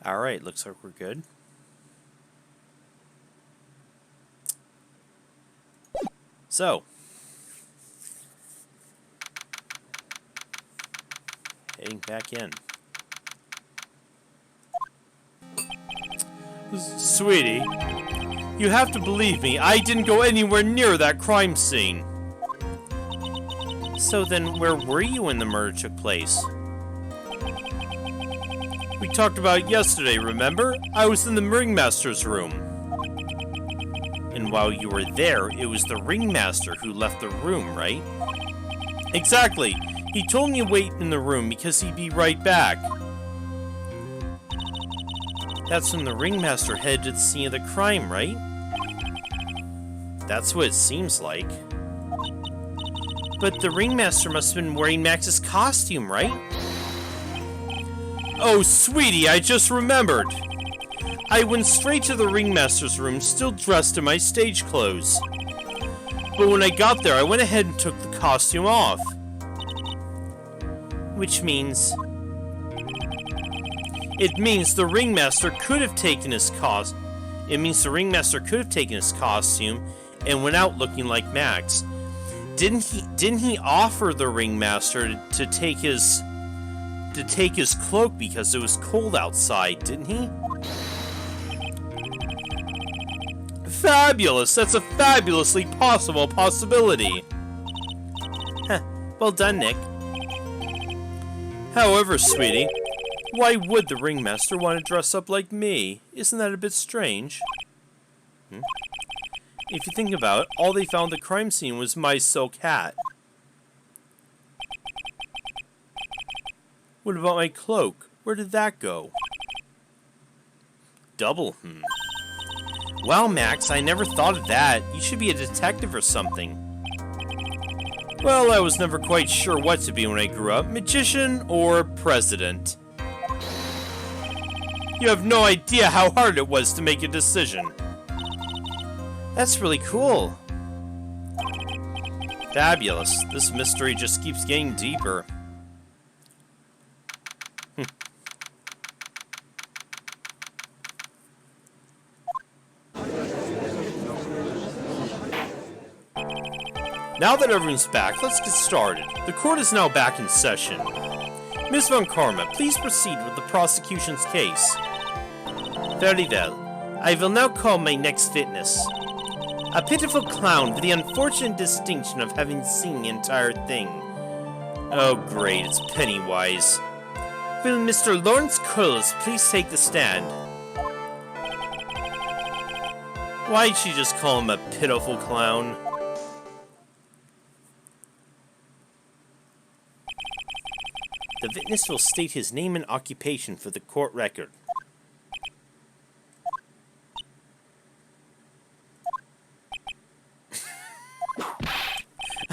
Alright, looks like we're good. So, heading back in. Sweetie, you have to believe me, I didn't go anywhere near that crime scene. So then, where were you when the murder took place? We talked about it yesterday, remember? I was in the ringmaster's room. And while you were there, it was the ringmaster who left the room, right? Exactly. He told me to wait in the room because he'd be right back. That's when the ringmaster headed to the scene of the crime, right? That's what it seems like. But the ringmaster must have been wearing Max's costume, right? Oh, sweetie, I just remembered. I went straight to the ringmaster's room, still dressed in my stage clothes. But when I got there, I went ahead and took the costume off. Which means... It means the ringmaster could have taken his costume and went out looking like Max. Didn't he offer the ringmaster to take his cloak because it was cold outside, didn't he? Fabulous! That's a fabulously possible possibility. Heh, well done, Nick. However, sweetie, why would the ringmaster want to dress up like me? Isn't that a bit strange? If you think about it, all they found at the crime scene was my silk hat. What about my cloak? Where did that go? Double, Wow, Max, I never thought of that. You should be a detective or something. Well, I was never quite sure what to be when I grew up. Magician or president. You have no idea how hard it was to make a decision. That's really cool. Fabulous. This mystery just keeps getting deeper. Now that everyone's back, let's get started. The court is now back in session. Ms. Von Karma, please proceed with the prosecution's case. Very well. I will now call my next witness. A pitiful clown with the unfortunate distinction of having seen the entire thing. Oh great, it's Pennywise. Will Mr. Lawrence Curls please take the stand? Why'd she just call him a pitiful clown? The witness will state his name and occupation for the court record.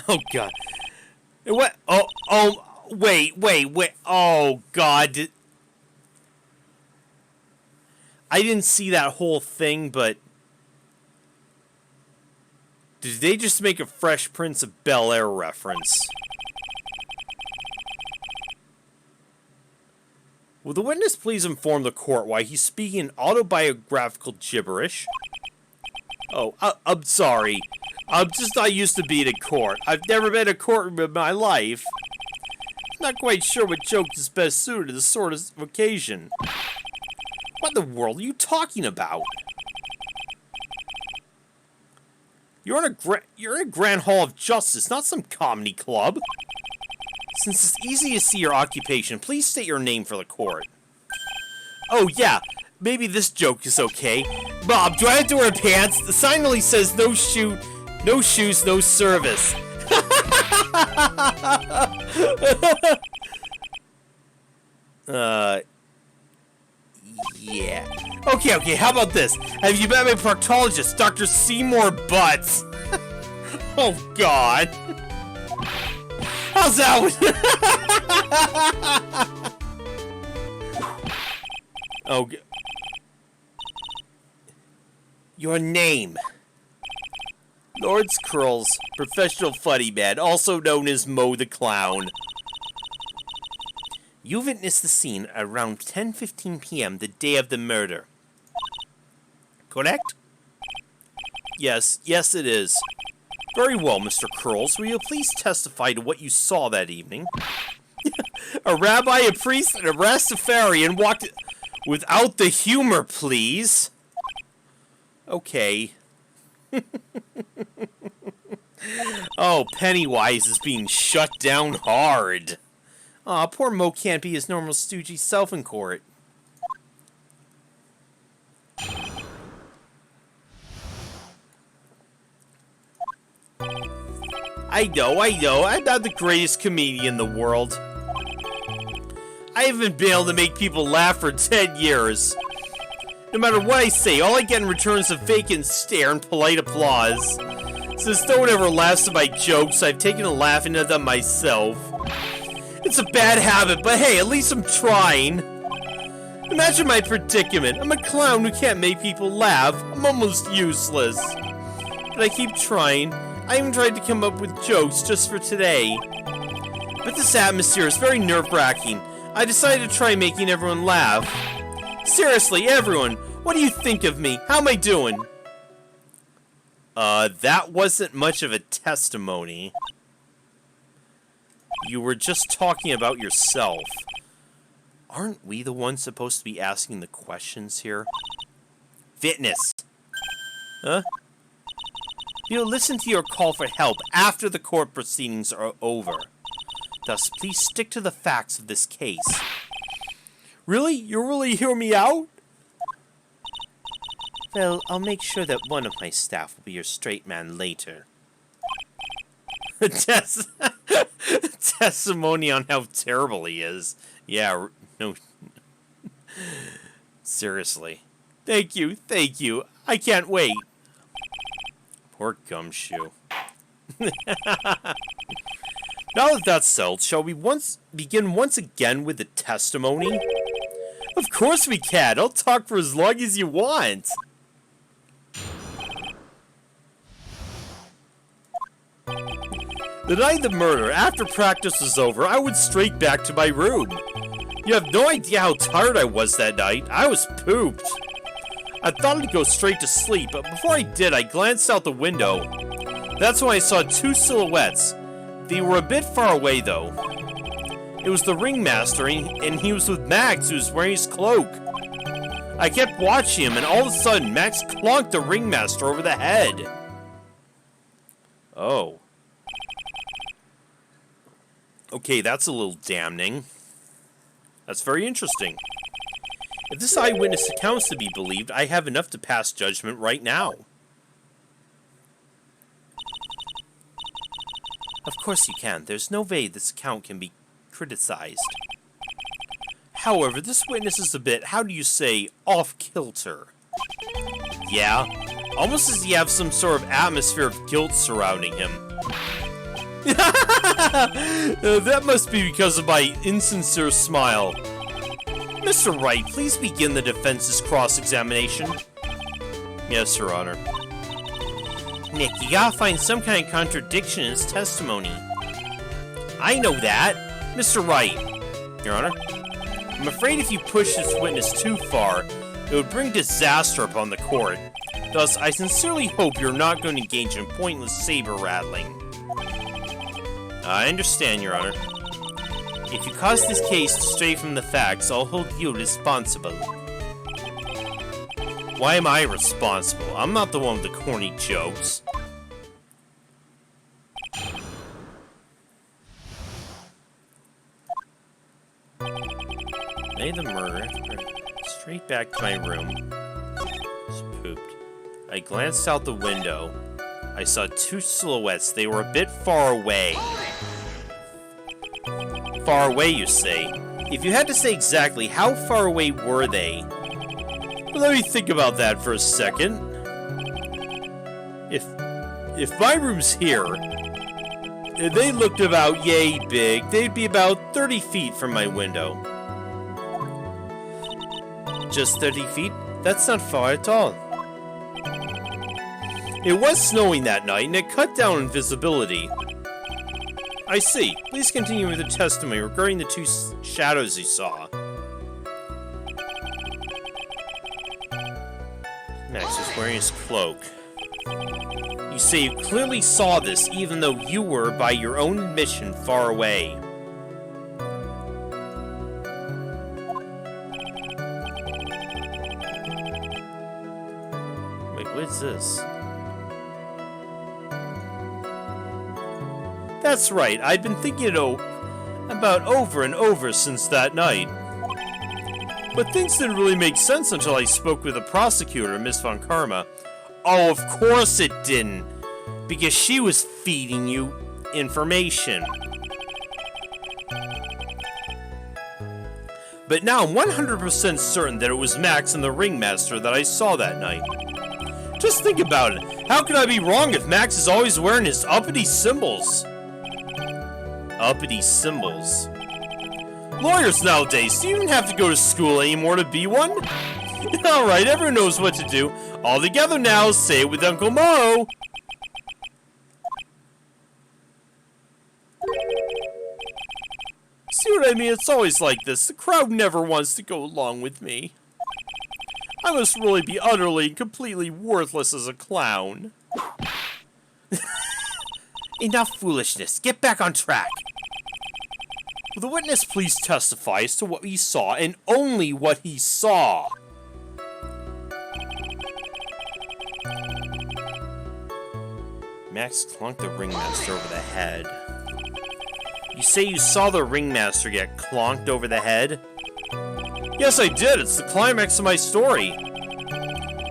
Oh god. What? Wait. Oh god. I didn't see that whole thing, but... Did they just make a Fresh Prince of Bel-Air reference? Will the witness please inform the court why he's speaking in autobiographical gibberish? Oh, I'm sorry. I'm just not used to being in court. I've never been in a courtroom in my life. I'm not quite sure what joke is best suited to this sort of occasion. What in the world are you talking about? You're in a Grand Hall of Justice, not some comedy club. Since it's easy to see your occupation, please state your name for the court. Oh yeah, maybe this joke is okay. Bob, do I have to wear pants? The sign only says no shoes, no service. Yeah. Okay, how about this? Have you met my proctologist, Dr. Seymour Butts? Oh god. How's that one? Oh, your name. Lawrence Curls, professional funny man, also known as Mo the Clown. You witnessed the scene around 10:15 p.m. the day of the murder. Correct? Yes, it is. Very well, Mr. Curls. Will you please testify to what you saw that evening? A rabbi, a priest, and a Rastafarian walked... Without the humor, please. Okay. Oh, Pennywise is being shut down hard. Aw, poor Mo can't be his normal stoogey self in court. I know, I'm not the greatest comedian in the world. I haven't been able to make people laugh for 10 years. No matter what I say, all I get in return is a vacant stare and polite applause. Since no one ever laughs at my jokes, I've taken a laugh into them myself. It's a bad habit, but hey, at least I'm trying. Imagine my predicament. I'm a clown who can't make people laugh. I'm almost useless. But I keep trying. I even tried to come up with jokes just for today. But this atmosphere is very nerve-wracking. I decided to try making everyone laugh. Seriously, everyone, what do you think of me? How am I doing? That wasn't much of a testimony. You were just talking about yourself. Aren't we the ones supposed to be asking the questions here? Fitness. Huh? You'll listen to your call for help after the court proceedings are over. Thus, please stick to the facts of this case. Really? You'll really hear me out? Well, I'll make sure that one of my staff will be your straight man later. Testimony on how terrible he is. Yeah, no. Seriously. Thank you. I can't wait. Poor Gumshoe. Now that that's settled, shall we begin once again with the testimony? Of course we can. I'll talk for as long as you want. The night of the murder, after practice was over, I went straight back to my room. You have no idea how tired I was that night. I was pooped. I thought I'd go straight to sleep, but before I did, I glanced out the window. That's when I saw two silhouettes. They were a bit far away, though. It was the ringmaster, and he was with Max, who was wearing his cloak. I kept watching him, and all of a sudden, Max clonked the ringmaster over the head. Oh. Okay, that's a little damning. That's very interesting. If this eyewitness account's to be believed, I have enough to pass judgment right now. Of course you can. There's no way this account can be criticized. However, this witness is a bit, how do you say, off-kilter. Yeah, almost as you have some sort of atmosphere of guilt surrounding him. That must be because of my insincere smile. Mr. Wright, please begin the defense's cross-examination. Yes, Your Honor. Nick, you gotta find some kind of contradiction in his testimony. I know that. Mr. Wright. Your Honor. I'm afraid if you push this witness too far, it would bring disaster upon the court. Thus, I sincerely hope you're not going to engage in pointless saber-rattling. I understand, Your Honor. If you cause this case to stray from the facts, I'll hold you responsible. Why am I responsible? I'm not the one with the corny jokes. Made the murder. Straight back to my room. Just pooped. I glanced out the window. I saw two silhouettes. They were a bit far away. Far away, you say? If you had to say exactly, how far away were they? Let me think about that for a second. If my room's here, and they looked about yay big, they'd be about 30 feet from my window. Just 30 feet? That's not far at all. It was snowing that night, and it cut down on visibility. I see. Please continue with the testimony regarding the two shadows you saw. Max was wearing his cloak. You say you clearly saw this, even though you were, by your own admission, far away. Wait, what is this? That's right, I'd been thinking it about over and over since that night. But things didn't really make sense until I spoke with the prosecutor, Miss Von Karma. Oh, of course it didn't. Because she was feeding you information. But now I'm 100% certain that it was Max and the Ringmaster that I saw that night. Just think about it. How could I be wrong if Max is always wearing his uppity symbols? Uppity symbols. Lawyers nowadays, do you even have to go to school anymore to be one? Alright, everyone knows what to do. All together now, say it with Uncle Mo! See what I mean? It's always like this. The crowd never wants to go along with me. I must really be utterly and completely worthless as a clown. Enough foolishness. Get back on track. Will the witness please testify as to what he saw, and only what he saw? Max clunked the Ringmaster over the head. You say you saw the Ringmaster get clonked over the head? Yes, I did. It's the climax of my story.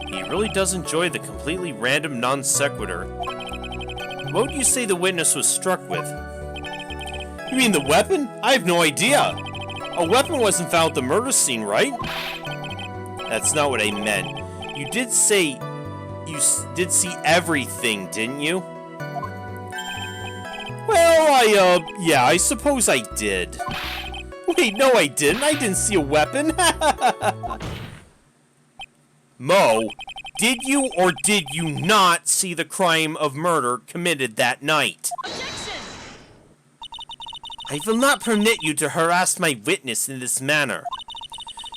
He really does enjoy the completely random non sequitur. What would you say the witness was struck with? You mean the weapon? I have no idea. A weapon wasn't found at the murder scene, right? That's not what I meant. You did say you did see everything, didn't you? Well, yeah, I suppose I did. Wait, no I didn't. I didn't see a weapon. Mo, did you or did you not see the crime of murder committed that night? I will not permit you to harass my witness in this manner.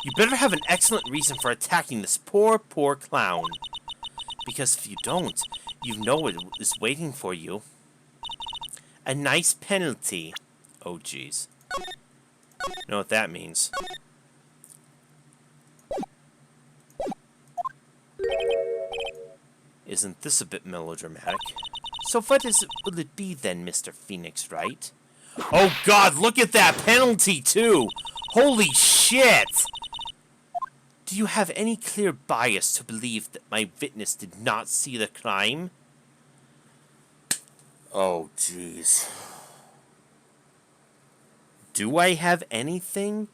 You better have an excellent reason for attacking this poor, poor clown. Because if you don't, you know what is waiting for you. A nice penalty. Oh, jeez. You know what that means. Isn't this a bit melodramatic? So what will it be then, Mr. Phoenix, right? Oh god, look at that penalty too! Holy shit! Do you have any clear bias to believe that my witness did not see the crime? Oh jeez. Do I have anything?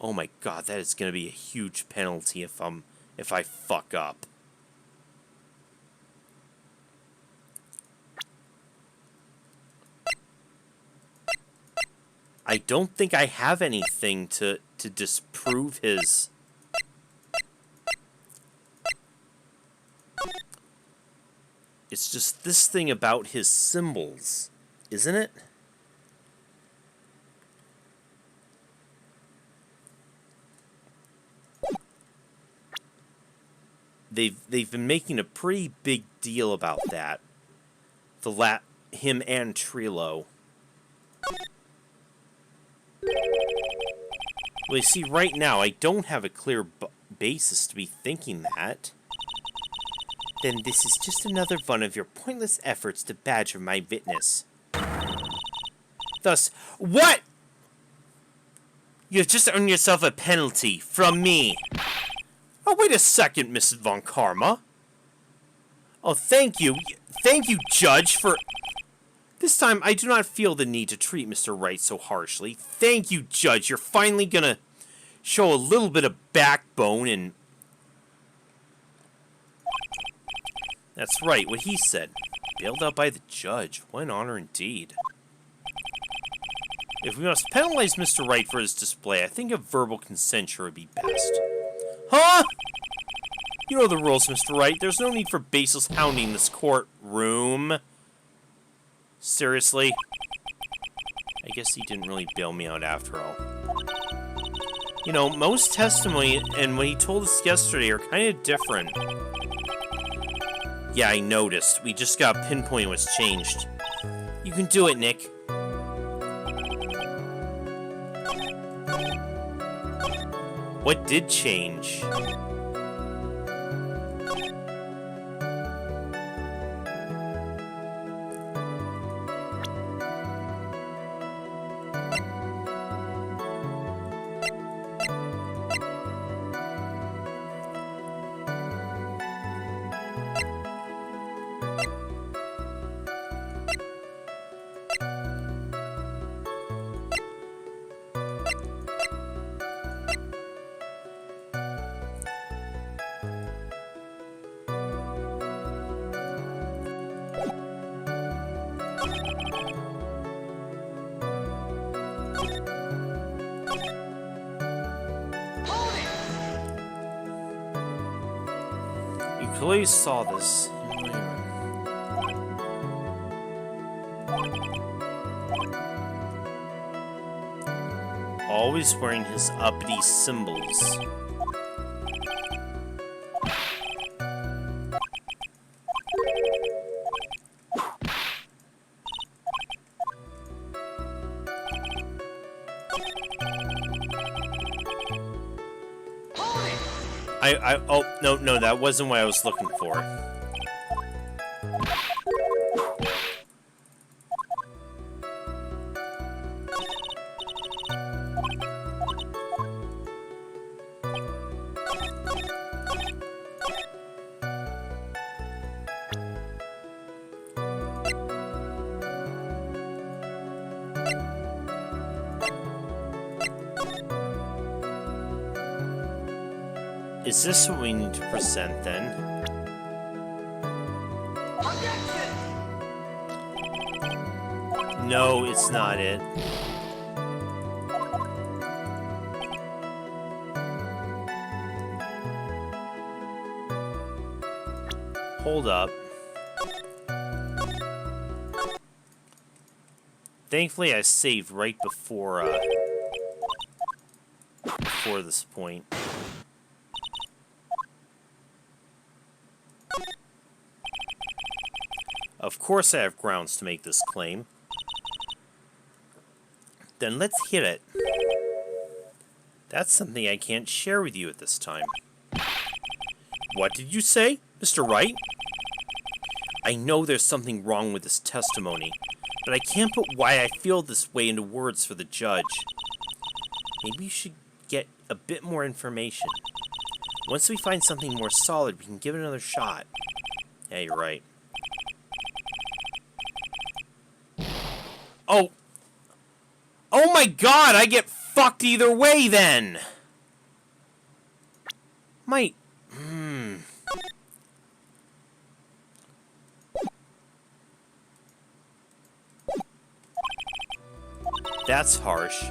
Oh my god, that is gonna be a huge penalty if I fuck up. I don't think I have anything to disprove his... It's just this thing about his symbols, isn't it? They've been making a pretty big deal about that. Him and Trilo. Well, you see, right now, I don't have a clear basis to be thinking that. Then this is just another one of your pointless efforts to badger my witness. Thus, what? You've just earned yourself a penalty from me. Oh, wait a second, Mrs. Von Karma. Oh, thank you. Thank you, Judge, for... This time, I do not feel the need to treat Mr. Wright so harshly. Thank you, Judge. You're finally gonna show a little bit of backbone and... That's right, what he said. Bailed out by the judge. What an honor indeed. If we must penalize Mr. Wright for his display, I think a verbal consent would be best. Huh? You know the rules, Mr. Wright. There's no need for baseless hounding this courtroom. Seriously? I guess he didn't really bail me out after all. You know, most testimony and what he told us yesterday are kind of different. Yeah, I noticed. We just got pinpoint what's changed. You can do it, Nick. What did change? You clearly saw this. Always wearing his uppity symbols. Oh, no, that wasn't what I was looking for. Is this what we need to present, then? No, it's not it. Hold up. Thankfully, I saved right before this point. Of course I have grounds to make this claim. Then let's hit it. That's something I can't share with you at this time. What did you say, Mr. Wright? I know there's something wrong with this testimony, but I can't put why I feel this way into words for the judge. Maybe you should get a bit more information. Once we find something more solid, we can give it another shot. Yeah, you're right. Oh. Oh my god, I get fucked either way then! That's harsh.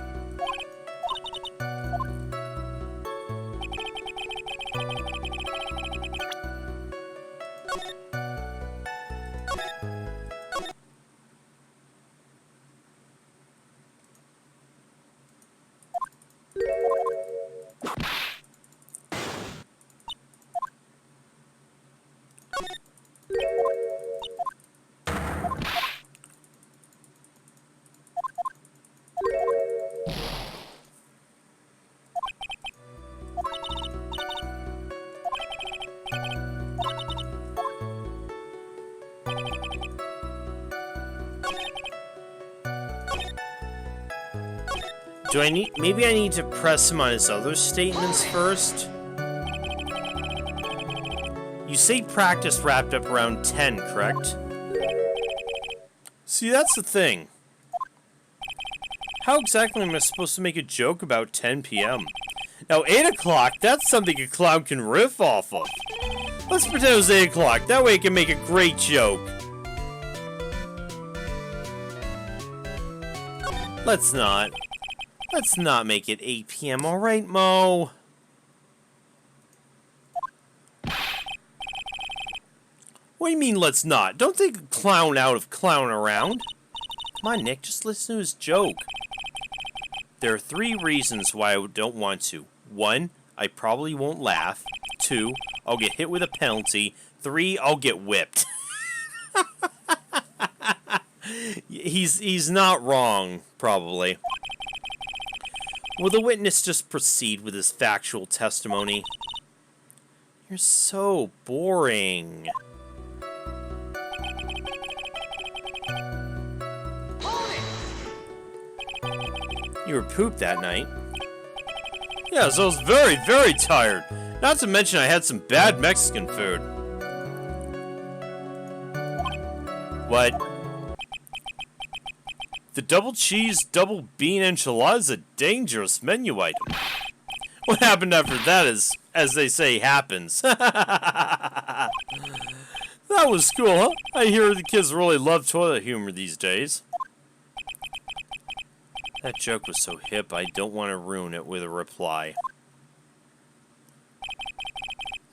Maybe I need to press him on his other statements first? You say practice wrapped up around 10, correct? See, that's the thing. How exactly am I supposed to make a joke about 10 p.m.? Now, 8 o'clock, that's something a clown can riff off of. Let's pretend it was 8 o'clock, that way I can make a great joke. Let's not make it 8 p.m., alright, Mo? What do you mean, let's not? Don't take a clown out of clown around. Come on, Nick, just listen to his joke. There are 3 reasons why I don't want to. 1, I probably won't laugh. 2, I'll get hit with a penalty. 3, I'll get whipped. He's not wrong, probably. Will the witness just proceed with his factual testimony? You're so boring. You were pooped that night. Yeah, so I was very, very tired. Not to mention I had some bad Mexican food. What? The double cheese, double bean enchilada is a dangerous menu item. What happened after that is, as they say, happens. That was cool, huh? I hear the kids really love toilet humor these days. That joke was so hip, I don't want to ruin it with a reply.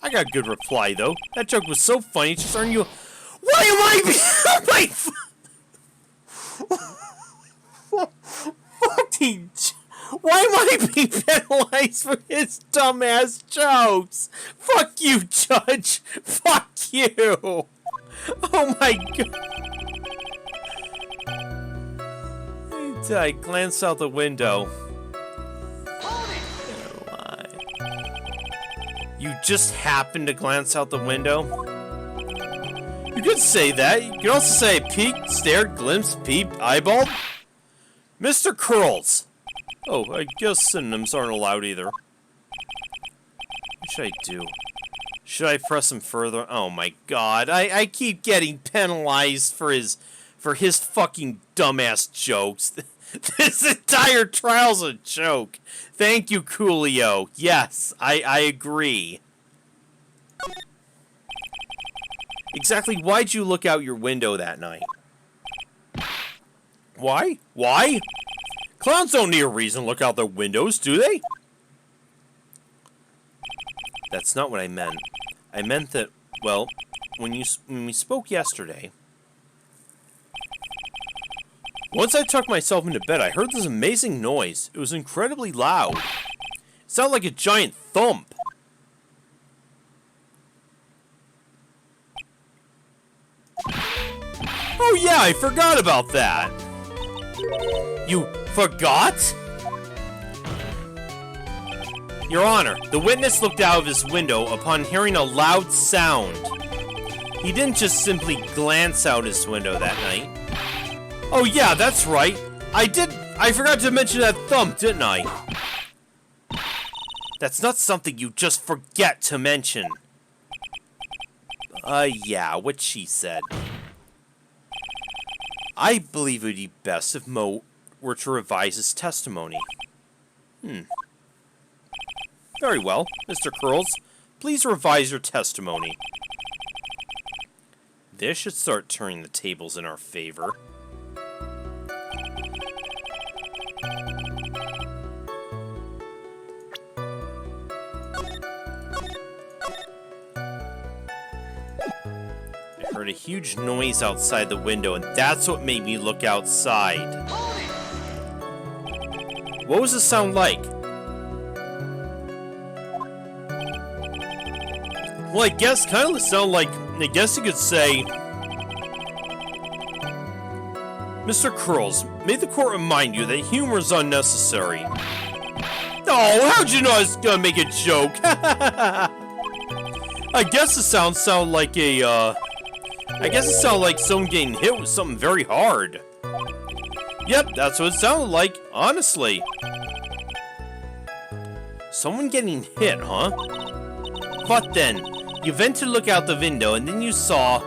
I got a good reply, though. That joke was so funny, just aren't you... Why am I fucking... Why am I being penalized for his dumbass jokes? Fuck you, Judge! Fuck you! Oh my god... I glanced out the window. Why? You just happened to glance out the window? You could say that. You could also say peeked, stared, glimpsed, peeped, eyeballed. Mr. Curls. Oh, I guess synonyms aren't allowed either. What should I do? Should I press him further? Oh my god, I keep getting penalized for his fucking dumbass jokes. This entire trial's a joke. Thank you, Coolio. Yes, I agree. Exactly why'd you look out your window that night? Why? Why? Clowns don't need a reason to look out their windows, do they? That's not what I meant. I meant that, well, when we spoke yesterday... Once I tucked myself into bed, I heard this amazing noise. It was incredibly loud. It sounded like a giant thump. Oh yeah, I forgot about that. You forgot? Your Honor, the witness looked out of his window upon hearing a loud sound. He didn't just simply glance out his window that night. Oh yeah, that's right. I forgot to mention that thump, didn't I? That's not something you just forget to mention. Yeah, what she said. I believe it would be best if Mo were to revise his testimony. Very well, Mr. Curls. Please revise your testimony. This should start turning the tables in our favor. I heard a huge noise outside the window, and that's what made me look outside. What was the sound like? Well, I guess kind of sound like, I guess you could say... Mr. Curls, may the court remind you that humor is unnecessary. Oh, how'd you know I was gonna make a joke? I guess the sound like a, I guess it sounded like someone getting hit with something very hard. Yep, that's what it sounded like, honestly. Someone getting hit, huh? But then, you went to look out the window and then you saw...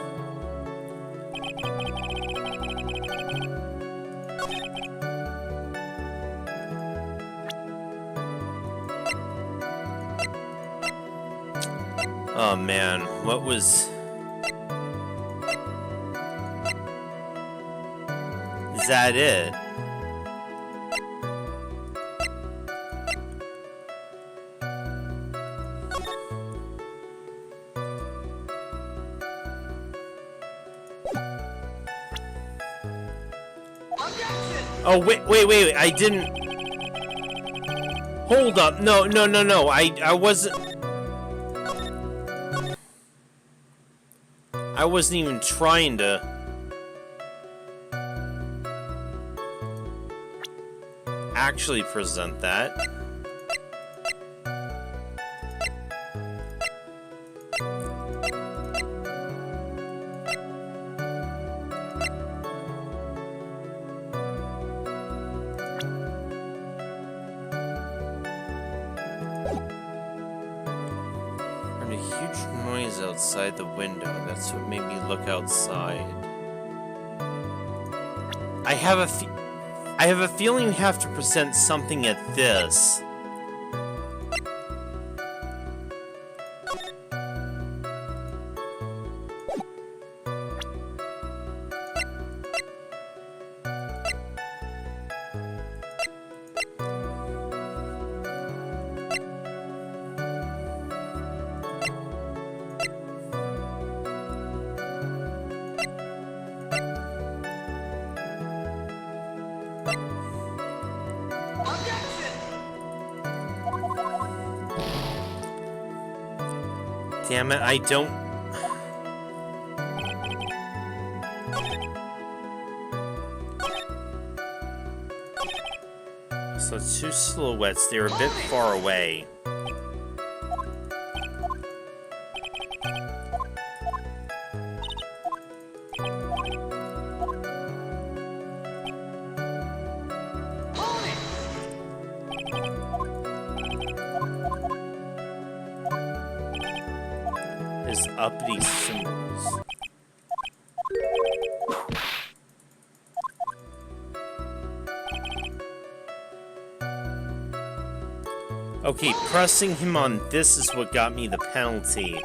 Oh man, what was... Is that it? Oh, wait, I didn't... Hold up, no, I wasn't... I wasn't even trying to... actually present that. Outside the window, and that's what made me look outside. I have a feeling you have to present something at this. Damn it, I don't... So two silhouettes, they're a bit far away. Uppity symbols. Okay, pressing him on this is what got me the penalty.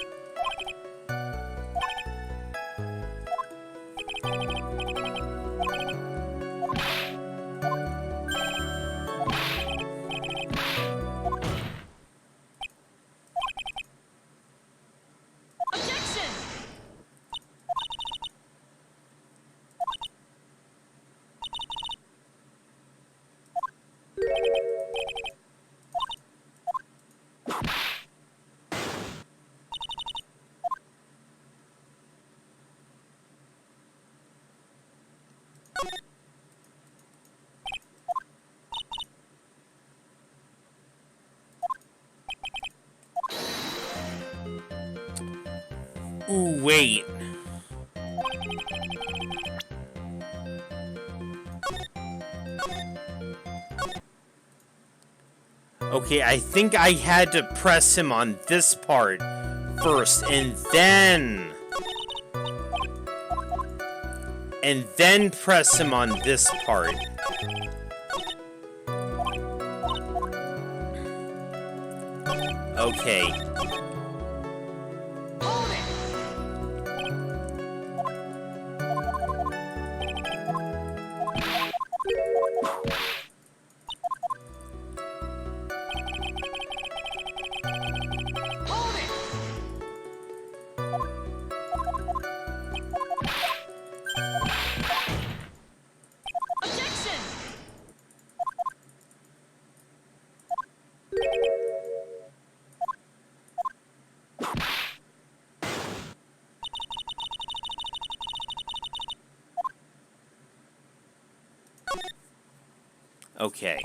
Ooh, wait. Okay, I think I had to press him on this part first, and then press him on this part. Okay. Okay.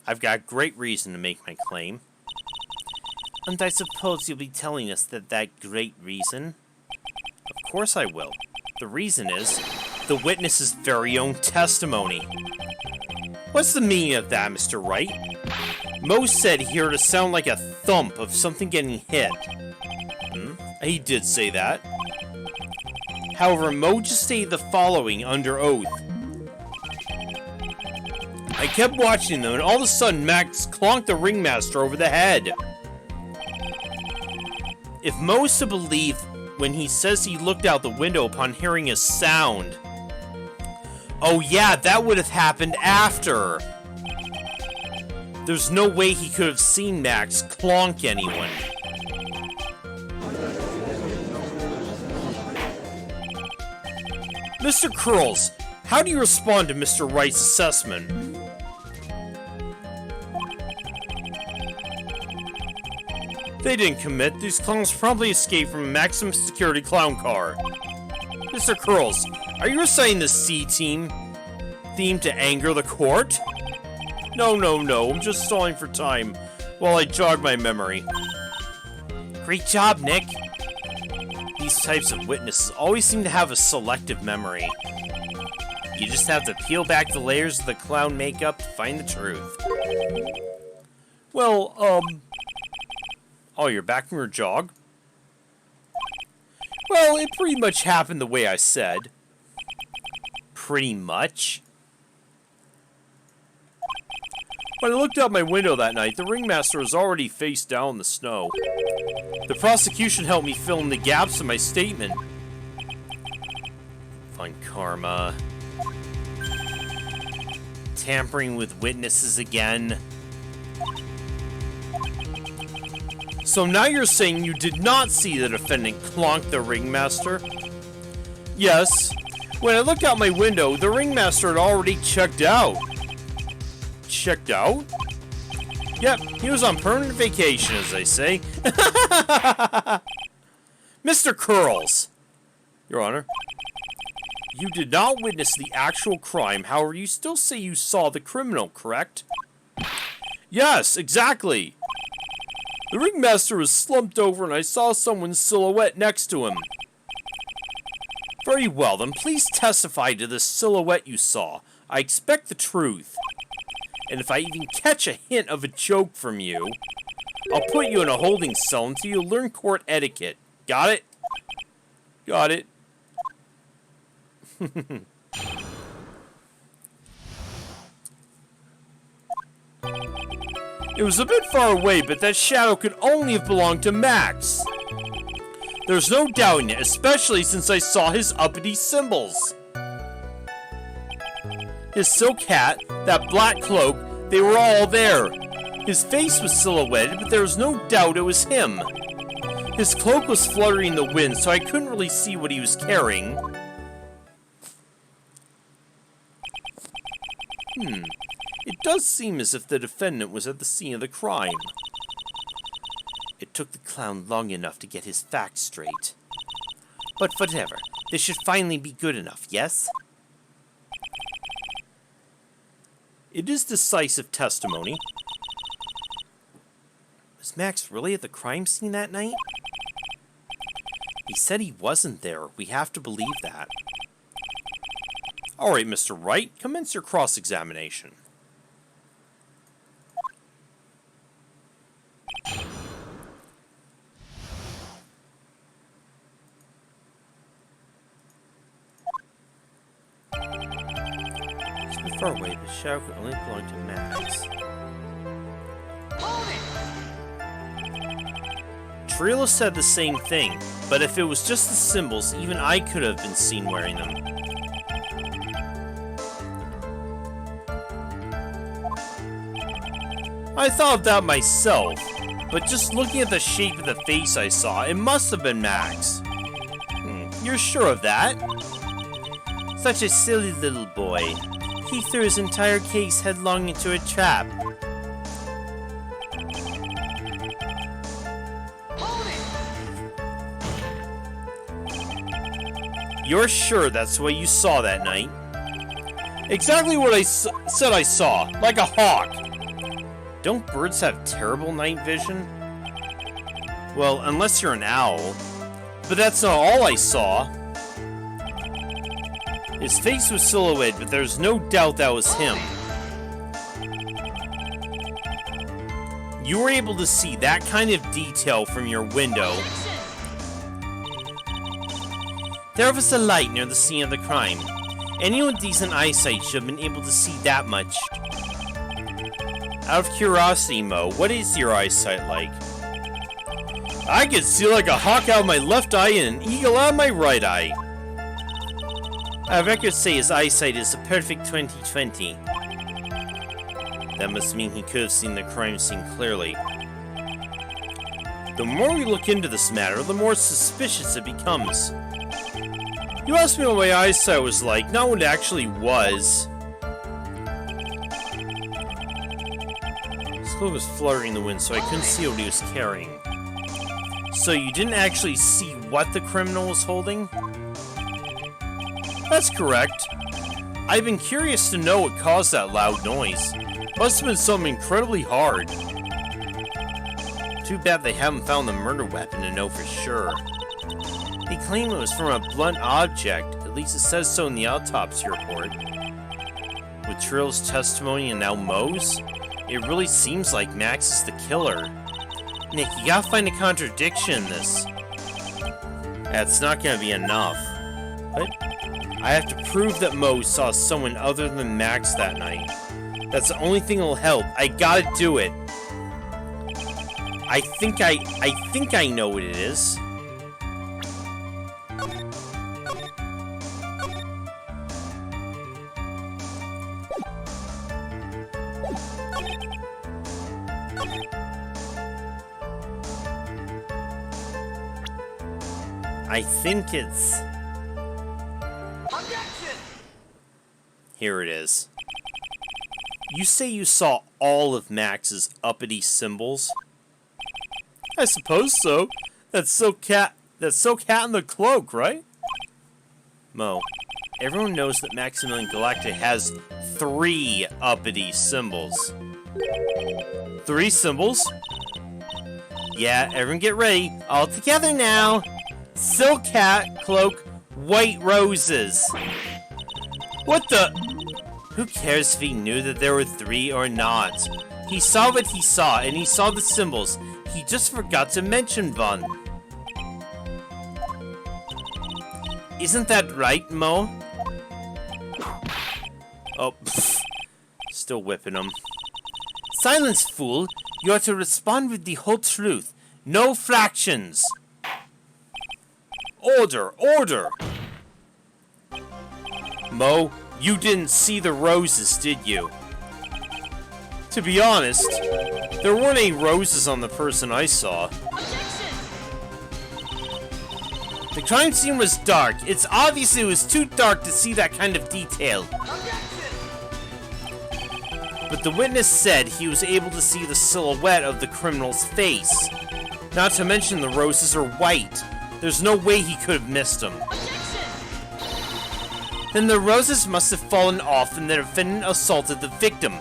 I've got great reason to make my claim. And I suppose you'll be telling us that great reason? Of course I will. The reason is the witness's very own testimony. What's the meaning of that, Mr. Wright? Mo said he heard a sound like a thump of something getting hit. He did say that. However, Mo just stated the following under oath. I kept watching them, and all of a sudden, Max clonked the ringmaster over the head. If Mo is to believe when he says he looked out the window upon hearing a sound... Oh yeah, that would have happened after. There's no way he could have seen Max clonk anyone. Mr. Curls, How do you respond to Mr. Wright's assessment? They didn't commit. These clowns probably escaped from a maximum security clown car. Mr. Curls, are you reciting the C-Team theme to anger the court? No, I'm just stalling for time while I jog my memory. Great job, Nick. These types of witnesses always seem to have a selective memory. You just have to peel back the layers of the clown makeup to find the truth. Well, oh, you're back from your jog? Well, it pretty much happened the way I said. Pretty much? When I looked out my window that night, the ringmaster was already face down in the snow. The prosecution helped me fill in the gaps in my statement. Fun karma. Tampering with witnesses again. So now you're saying you did not see the defendant clonk the ringmaster? Yes. When I looked out my window, the ringmaster had already checked out. Checked out? Yep, he was on permanent vacation, as they say. Mr. Curls! Your Honor. You did not witness the actual crime, however, you still say you saw the criminal, correct? Yes, exactly! The ringmaster was slumped over and I saw someone's silhouette next to him. Very well, then please testify to the silhouette you saw. I expect the truth. And if I even catch a hint of a joke from you, I'll put you in a holding cell until you learn court etiquette. Got it? Got it. It was a bit far away, but that shadow could only have belonged to Max. There's no doubting it, especially since I saw his uppity symbols. His silk hat, that black cloak, they were all there. His face was silhouetted, but there was no doubt it was him. His cloak was fluttering in the wind, so I couldn't really see what he was carrying. It does seem as if the defendant was at the scene of the crime. It took the clown long enough to get his facts straight. But whatever, this should finally be good enough, yes? It is decisive testimony. Was Max really at the crime scene that night? He said he wasn't there. We have to believe that. Alright, Mr. Wright, commence your cross-examination. Far away, the shadow could only belong to Max. Trilogy said the same thing, but if it was just the symbols, even I could have been seen wearing them. I thought of that myself, but just looking at the shape of the face I saw, it must have been Max. You're sure of that? Such a silly little boy. He threw his entire case headlong into a trap. You're sure that's what you saw that night? Exactly what I said I saw, like a hawk. Don't birds have terrible night vision? Well, unless you're an owl. But that's not all I saw. His face was silhouetted, but there's no doubt that was him. You were able to see that kind of detail from your window. There was a light near the scene of the crime. Anyone with decent eyesight should have been able to see that much. Out of curiosity, Mo, what is your eyesight like? I can see like a hawk out of my left eye and an eagle out of my right eye. Our records say his eyesight is a perfect 20/20. That must mean he could have seen the crime scene clearly. The more we look into this matter, the more suspicious it becomes. You asked me what my eyesight was like, not what it actually was. His cloak was fluttering in the wind, so I couldn't see what he was carrying. So you didn't actually see what the criminal was holding? That's correct. I've been curious to know what caused that loud noise. Must have been something incredibly hard. Too bad they haven't found the murder weapon to know for sure. They claim it was from a blunt object, at least it says so in the autopsy report. With Trill's testimony and now Mo's, it really seems like Max is the killer. Nick, you gotta find a contradiction in this. That's not gonna be enough. But I have to prove that Mo saw someone other than Max that night. That's the only thing that'll help. I gotta do it. I think I know what it is. I think it's... Objection! Here it is. You say you saw all of Max's uppity symbols? I suppose so. That's so cat in the cloak, right? Mo, everyone knows that Maximilian Galactica has 3 uppity symbols. 3 symbols? Yeah, everyone get ready. All together now. Silk hat, cloak, white roses. What the? Who cares if he knew that there were 3 or not? He saw what he saw, and he saw the symbols. He just forgot to mention one. Isn't that right, Mo? Oh, pfft. Still whipping him. Silence, fool! You are to respond with the whole truth. No fractions! Order! Order! Mo, you didn't see the roses, did you? To be honest, there weren't any roses on the person I saw. Objection! The crime scene was dark. It's obvious it was too dark to see that kind of detail. Objection! But the witness said he was able to see the silhouette of the criminal's face. Not to mention the roses are white. There's no way he could have missed them. Objection! Then the roses must have fallen off and the defendant assaulted the victim.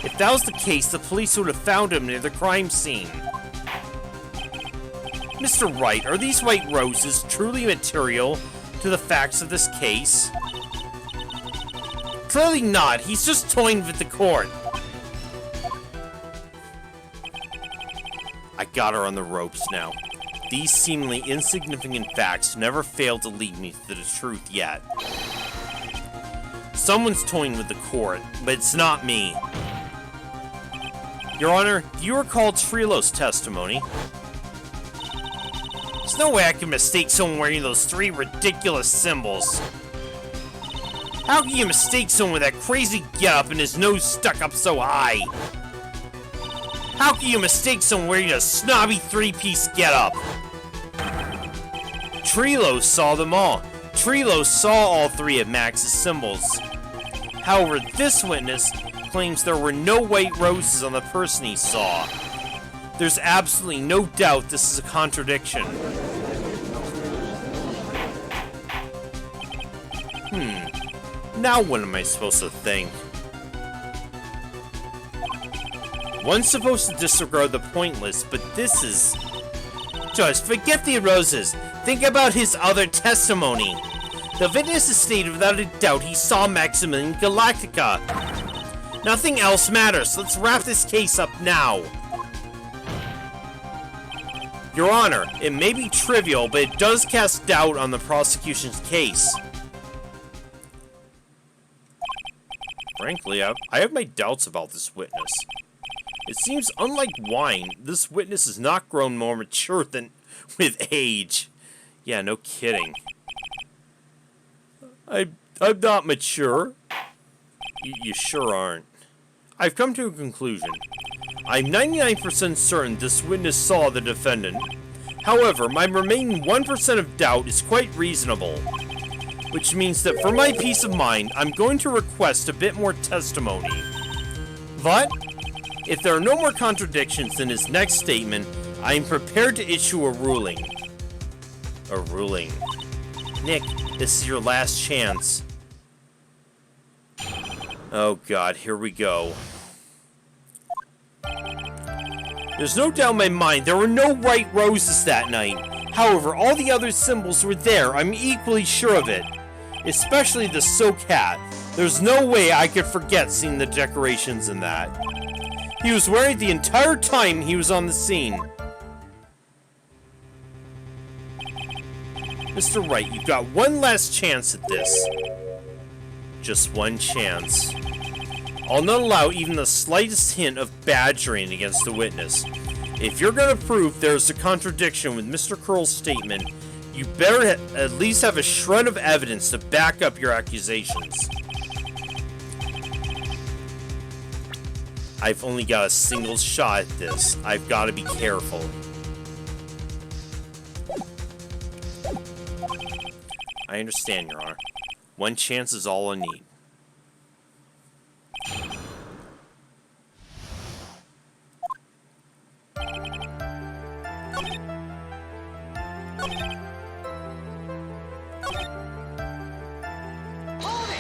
If that was the case, the police would have found him near the crime scene. Mr. Wright, are these white roses truly material to the facts of this case? Clearly not. He's just toying with the court. I got her on the ropes now. These seemingly insignificant facts never fail to lead me to the truth yet. Someone's toying with the court, but it's not me. Your Honor, do you recall Trilogy's testimony? There's no way I can mistake someone wearing those 3 ridiculous symbols. How can you mistake someone with that crazy getup and his nose stuck up so high? How can you mistake someone wearing a snobby 3-piece getup? Trilogy saw them all. Trilogy saw all 3 of Max's symbols. However, this witness claims there were no white roses on the person he saw. There's absolutely no doubt this is a contradiction. Now what am I supposed to think? One's supposed to disregard the pointless, but this is... Just forget the roses. Think about his other testimony. The witness has stated without a doubt he saw Maximilian Galactica. Nothing else matters. Let's wrap this case up now. Your Honor, it may be trivial, but it does cast doubt on the prosecution's case. Frankly, I have my doubts about this witness. It seems unlike wine, this witness has not grown more mature than with age. Yeah, no kidding. I'm not mature. You sure aren't. I've come to a conclusion. I'm 99% certain this witness saw the defendant. However, my remaining 1% of doubt is quite reasonable. which means that for my peace of mind, I'm going to request a bit more testimony. But, if there are no more contradictions in his next statement, I am prepared to issue a ruling. A ruling. Nick, this is your last chance. Oh god, here we go. There's no doubt in my mind there were no white roses that night. However, all the other symbols were there, I'm equally sure of it. Especially the silk hat. There's no way I could forget seeing the decorations in that. He was wearing it the entire time he was on the scene. Mr. Wright, you've got one last chance at this. Just one chance. I'll not allow even the slightest hint of badgering against the witness. If you're going to prove there's a contradiction with Mr. Curl's statement, you better at least have a shred of evidence to back up your accusations. I've only got a single shot at this. I've got to be careful. I understand, Your Honor. One chance is all I need.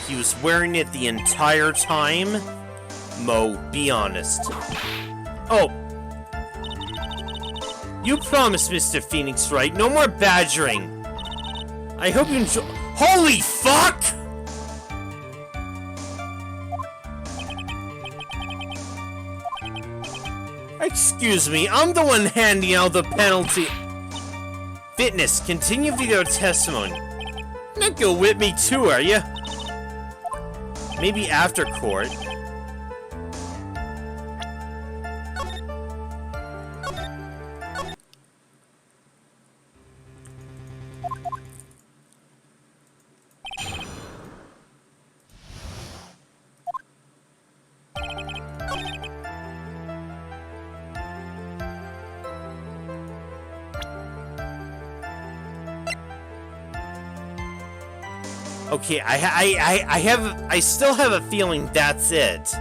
He was wearing it the entire time? Mo, be honest. Oh. You promised, Mr. Phoenix, right? No more badgering. I hope you enjoy— Holy fuck! Excuse me, I'm the one handing out the penalty. Witness, continue with your testimony. Not go with me too, are you? Maybe after court. Okay, I still have a feeling that's it.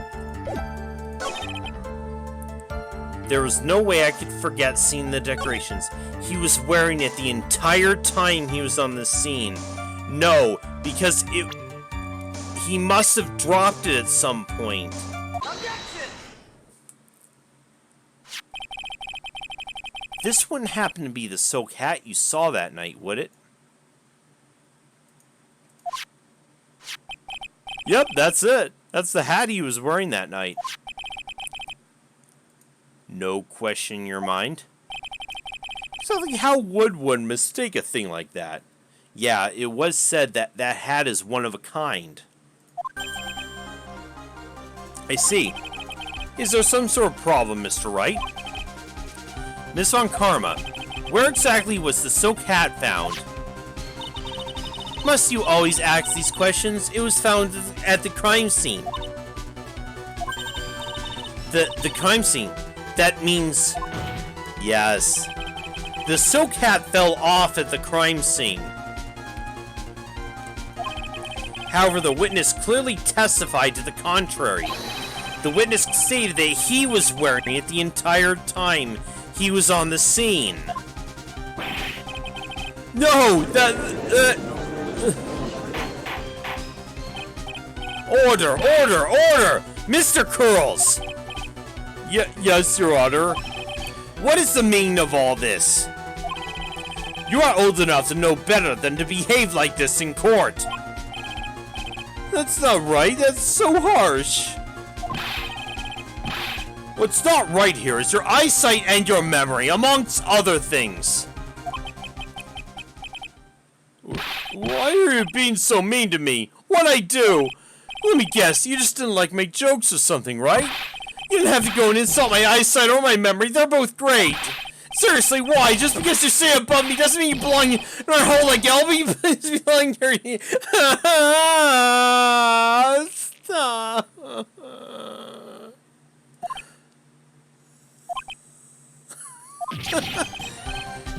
There was no way I could forget seeing the decorations. He was wearing it the entire time he was on the scene. No, because he must have dropped it at some point. Objection! This wouldn't happen to be the silk hat you saw that night, would it? Yep, that's it. That's the hat he was wearing that night. No question in your mind? So, how would one mistake a thing like that? Yeah, it was said that that hat is one of a kind. I see. Is there some sort of problem, Mr. Wright? Miss Von Karma, where exactly was the silk hat found? Must you always ask these questions? It was found at the crime scene. The crime scene. That means... Yes. The silk hat fell off at the crime scene. However, the witness clearly testified to the contrary. The witness stated that he was wearing it the entire time he was on the scene. No! Order! Order! Order! Mr. Curls! Yes, Your Honor. What is the meaning of all this? You are old enough to know better than to behave like this in court. That's not right. That's so harsh. What's not right here is your eyesight and your memory, amongst other things. Why are you being so mean to me? What'd I do? Let me guess, you just didn't like my jokes or something, right? You didn't have to go and insult my eyesight or my memory, they're both great. Seriously, why? Just because you say above me doesn't mean you belong in our hole like Elby, you belong here. Stop.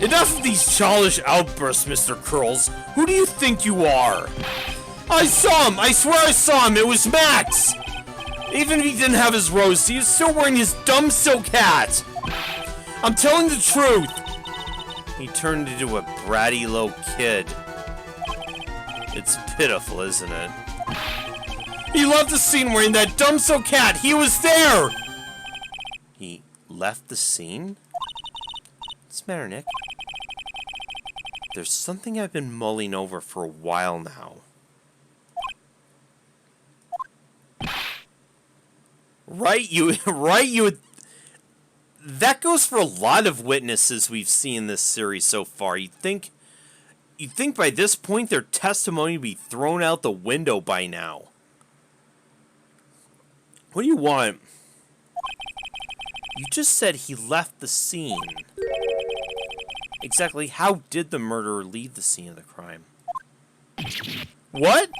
Enough of these childish outbursts, Mr. Curls. Who do you think you are? I saw him! I swear I saw him! It was Max! Even if he didn't have his rose, he was still wearing his dumb silk hat! I'm telling the truth! He turned into a bratty little kid. It's pitiful, isn't it? He left the scene wearing that dumb silk hat! He was there! He left the scene? What's the matter, Nick? There's something I've been mulling over for a while now. Right, you would... That goes for a lot of witnesses we've seen in this series so far. You'd think by this point their testimony would be thrown out the window by now. What do you want? You just said he left the scene. Exactly how did the murderer leave the scene of the crime? What?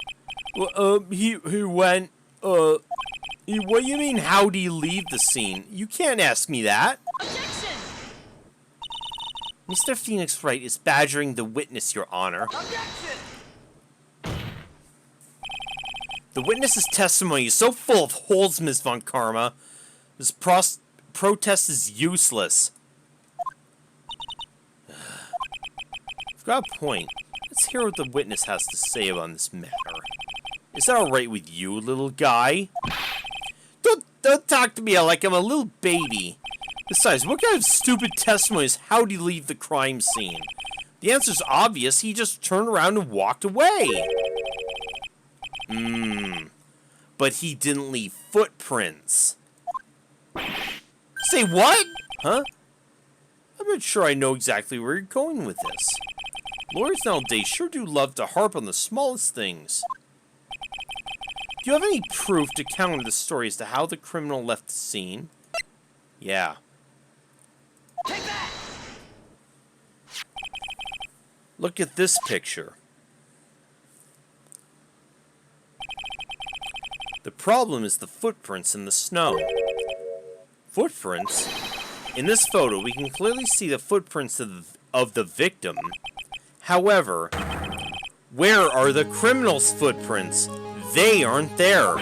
He went, what do you mean, how did he leave the scene? You can't ask me that. Objection! Mr. Phoenix Wright is badgering the witness, Your Honor. Objection! The witness's testimony is so full of holes, Ms. Von Karma. This protest is useless. I've got a point. Let's hear what the witness has to say about this matter. Is that alright with you, little guy? Don't talk to me like I'm a little baby. Besides, what kind of stupid testimony is how did he leave the crime scene? The answer's obvious. He just turned around and walked away. But he didn't leave footprints. Say what? Huh? I'm not sure I know exactly where you're going with this. Lawyers nowadays sure do love to harp on the smallest things. Do you have any proof to counter the story as to how the criminal left the scene? Yeah. Take that! Look at this picture. The problem is the footprints in the snow. Footprints? In this photo, we can clearly see the footprints of the victim. However, where are the criminal's footprints? They aren't there.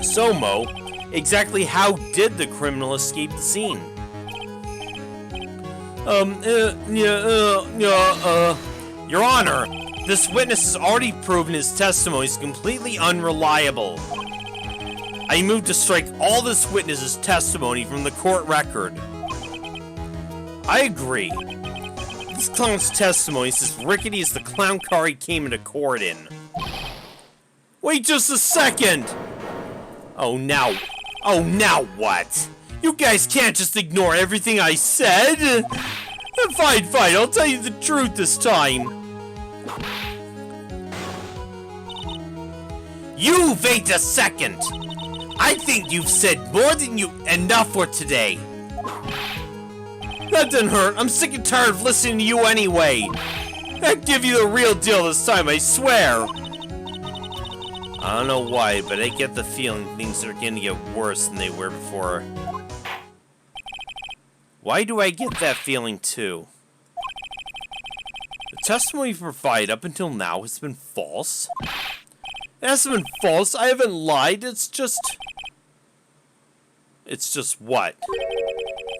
So, Mo, exactly how did the criminal escape the scene? Your Honor, this witness has already proven his testimony is completely unreliable. I move to strike all this witness's testimony from the court record. I agree. This clown's testimony is as rickety as the clown car he came into court in. Wait just a second! Oh, now what? You guys can't just ignore everything I said! Fine, I'll tell you the truth this time. You wait a second! I think you've said more than enough for today. That didn't hurt. I'm sick and tired of listening to you anyway. I'll give you the real deal this time, I swear. I don't know why, but I get the feeling things are going to get worse than they were before. Why do I get that feeling too? The testimony you provide up until now has been false. It hasn't been false. I haven't lied. It's just what?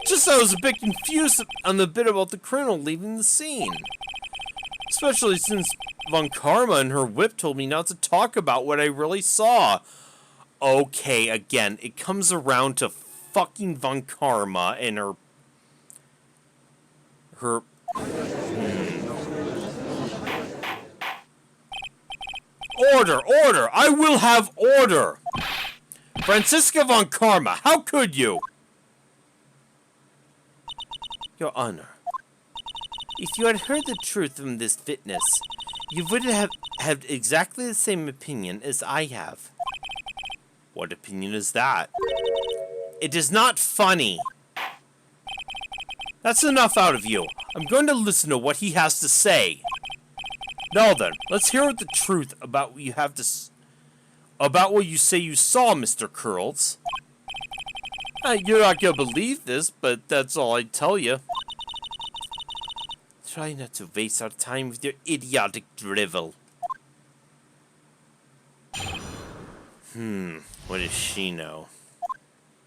Just I was a bit confused on the bit about the criminal leaving the scene. Especially since Von Karma and her whip told me not to talk about what I really saw. Okay, again, it comes around to fucking Von Karma and her... Order! I will have order! Franziska Von Karma, how could you? Your Honor, if you had heard the truth from this witness, you would have had exactly the same opinion as I have. What opinion is that? It is not funny. That's enough out of you. I'm going to listen to what he has to say. Now then, let's hear the truth about what you have to about what you say you saw, Mr. Curls. You're not gonna believe this, but that's all I tell you. Try not to waste our time with your idiotic drivel. What does she know?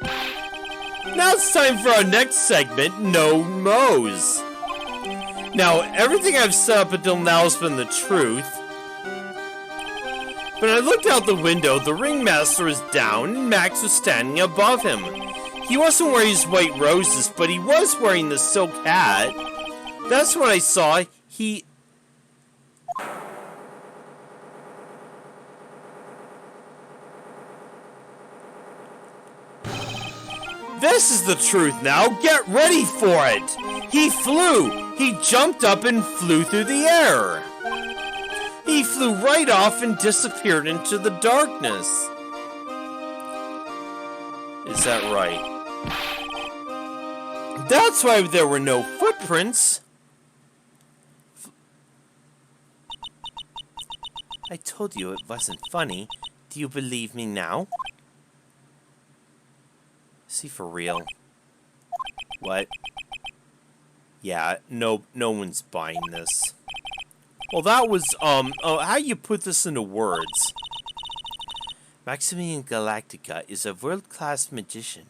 Now it's time for our next segment, No Mo's. Now, everything I've said up until now has been the truth. When I looked out the window, the ringmaster was down and Max was standing above him. He wasn't wearing his white roses, but he was wearing the silk hat. That's what I saw. This is the truth now. Get ready for it. He flew. He jumped up and flew through the air. He flew right off and disappeared into the darkness. Is that right? That's why there were no footprints. I told you it wasn't funny. Do you believe me now? Is he for real? What? Yeah, no one's buying this. Well, that was, how you put this into words? Maximilian Galactica is a world-class magician.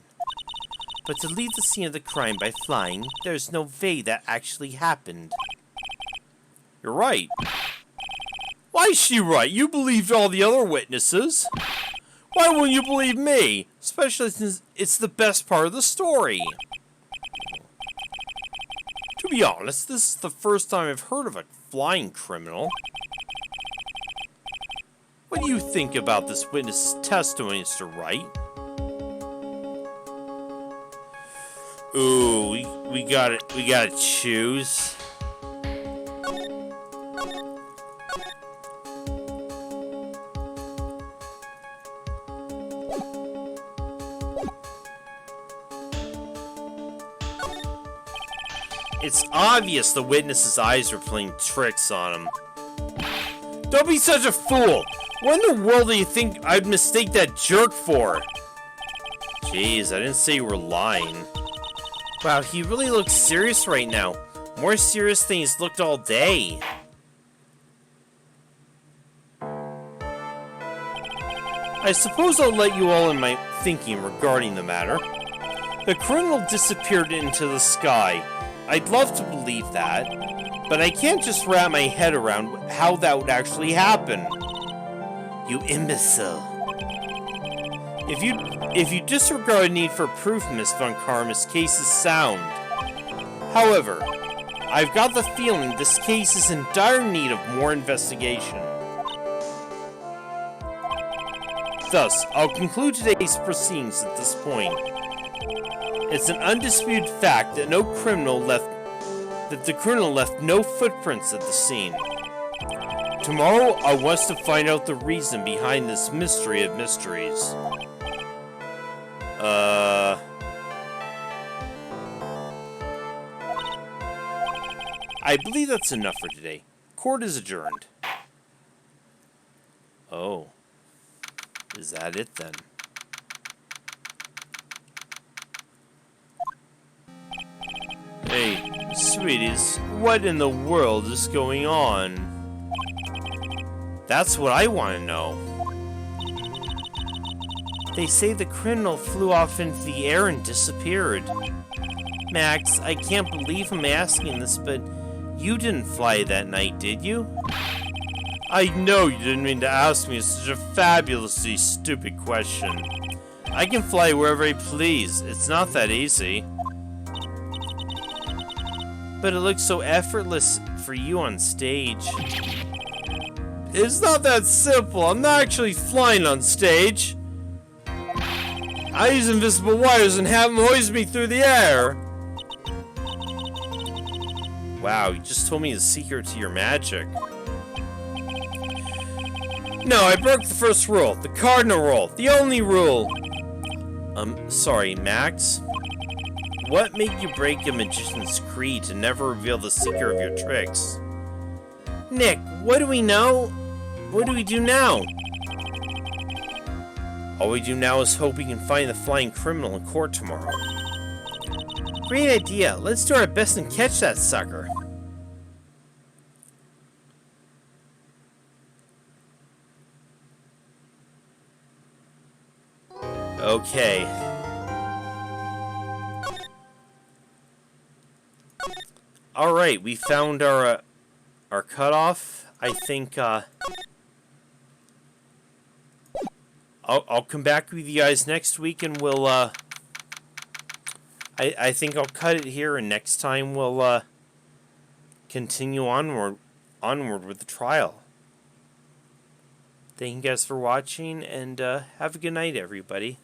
But to leave the scene of the crime by flying, there's no way that actually happened. You're right. Why is she right? You believed all the other witnesses. Why wouldn't you believe me? Especially since it's the best part of the story. To be honest, this is the first time I've heard of a flying criminal. What do you think about this witness's testimony, Mr. Wright? Ooh, we gotta choose. It's obvious the witness's eyes are playing tricks on him. Don't be such a fool! What in the world do you think I'd mistake that jerk for? Jeez, I didn't say you were lying. Wow, he really looks serious right now. More serious than he's looked all day. I suppose I'll let you all in my thinking regarding the matter. The criminal disappeared into the sky. I'd love to believe that, but I can't just wrap my head around how that would actually happen. You imbecile. If you disregard need for proof, Miss Von Karma's case is sound. However, I've got the feeling this case is in dire need of more investigation. Thus, I'll conclude today's proceedings at this point. It's an undisputed fact that the criminal left no footprints at the scene. Tomorrow, I want to find out the reason behind this mystery of mysteries. I believe that's enough for today. Court is adjourned. Oh. Is that it then? Hey, sweeties, what in the world is going on? That's what I want to know. They say the criminal flew off into the air and disappeared. Max, I can't believe I'm asking this, but you didn't fly that night, did you? I know you didn't mean to ask me such a fabulously stupid question. I can fly wherever I please. It's not that easy. But it looks so effortless for you on stage. It's not that simple. I'm not actually flying on stage. I use invisible wires and have them hoist me through the air. Wow, you just told me the secret to your magic. No, I broke the first rule. The cardinal rule. The only rule. Sorry, Max? What made you break a magician's creed to never reveal the secret of your tricks? Nick, what do we know? What do we do now? All we do now is hope we can find the flying criminal in court tomorrow. Great idea. Let's do our best and catch that sucker. Okay. Alright, we found our cutoff. I think, I'll come back with you guys next week and we'll, I think I'll cut it here, and next time we'll, continue onward with the trial. Thank you guys for watching, and, have a good night, everybody.